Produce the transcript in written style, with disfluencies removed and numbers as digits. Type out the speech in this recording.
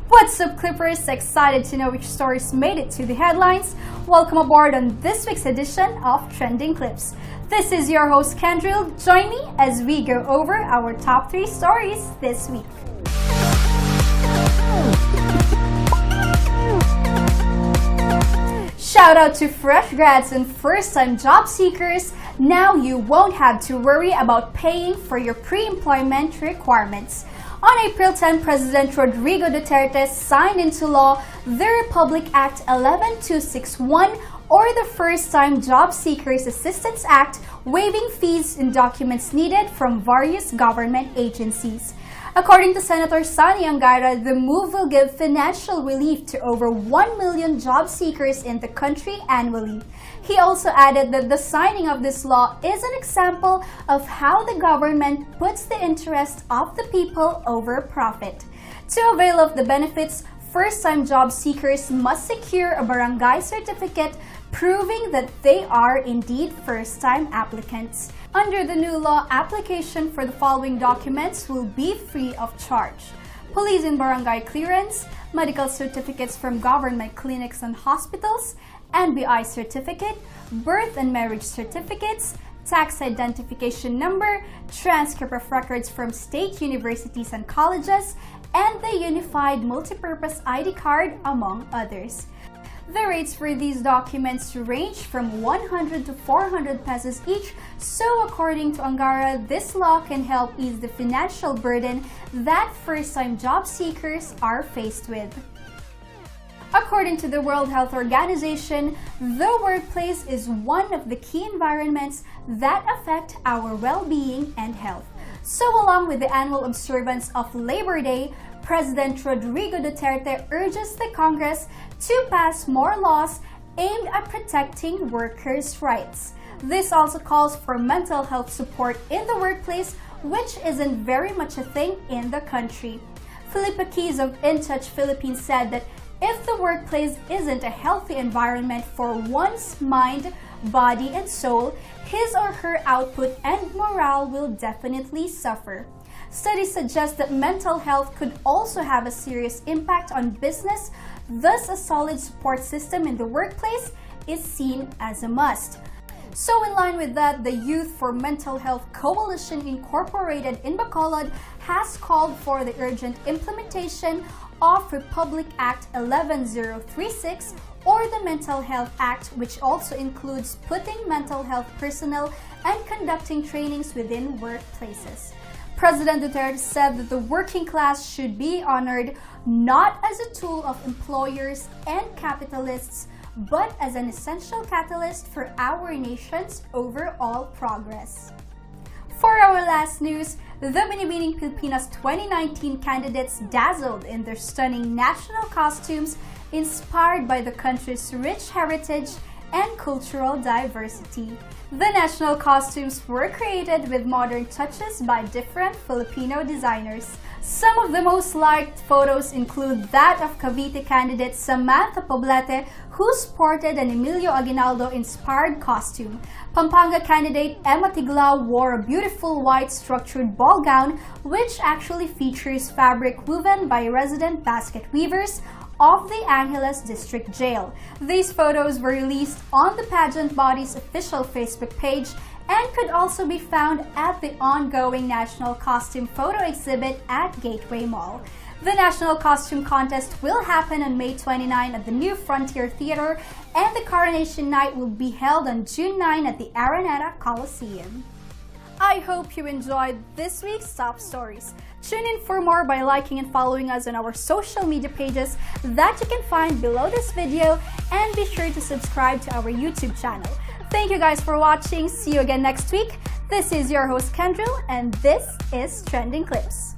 What's up, Clippers? Excited to know which stories made it to the headlines? Welcome aboard on this week's edition of Trending Klipps. This is your host, Kendrill. Join me as we go over our top 3 stories this week. Shout out to fresh grads and first-time job seekers. Now you won't have to worry about paying for your pre-employment requirements. On April 10, President Rodrigo Duterte signed into law the Republic Act 11261, or the First-Time Job Seekers Assistance Act, waiving fees and documents needed from various government agencies. According to Senator Sani Angara, the move will give financial relief to over 1 million job seekers in the country annually. He also added that the signing of this law is an example of how the government puts the interest of the people over profit. To avail of the benefits, first-time job seekers must secure a barangay certificate proving that they are indeed first-time applicants. Under the new law, application for the following documents will be free of charge: police and barangay clearance, medical certificates from government clinics and hospitals, NBI certificate, birth and marriage certificates, tax identification number, transcript of records from state universities and colleges, and the Unified Multipurpose ID card, among others. The rates for these documents range from 100 to 400 pesos each, so according to Angara, this law can help ease the financial burden that first-time job seekers are faced with. According to the World Health Organization, the workplace is one of the key environments that affect our well-being and health. So along with the annual observance of Labor Day, President Rodrigo Duterte urges the Congress to pass more laws aimed at protecting workers' rights. This also calls for mental health support in the workplace, which isn't very much a thing in the country. Felipe Keys of In Touch Philippines said that if the workplace isn't a healthy environment for one's mind, body, and soul, his or her output and morale will definitely suffer. Studies suggest that mental health could also have a serious impact on business, thus a solid support system in the workplace is seen as a must. So in line with that, the Youth for Mental Health Coalition Incorporated in Bacolod has called for the urgent implementation of Republic Act 11036, or the Mental Health Act, which also includes putting mental health personnel and conducting trainings within workplaces. President Duterte said that the working class should be honored not as a tool of employers and capitalists, but as an essential catalyst for our nation's overall progress. For our last news, the Binibining Pilipinas 2019 candidates dazzled in their stunning national costumes inspired by the country's rich heritage and cultural diversity. The national costumes were created with modern touches by different Filipino designers. Some of the most liked photos include that of Cavite candidate Samantha Poblete, who sported an Emilio Aguinaldo-inspired costume. Pampanga candidate Emma Tiglao wore a beautiful white structured ball gown, which actually features fabric woven by resident basket weavers of the Angeles District Jail. These photos were released on the pageant body's official Facebook page and could also be found at the ongoing National Costume Photo Exhibit at Gateway Mall. The National Costume Contest will happen on May 29 at the New Frontier Theater, and the Coronation Night will be held on June 9 at the Araneta Coliseum. I hope you enjoyed this week's top stories. Tune in for more by liking and following us on our social media pages that you can find below this video, and be sure to subscribe to our YouTube channel. Thank you guys for watching. See you again next week. This is your host Kendrill, and this is Trending Klipps.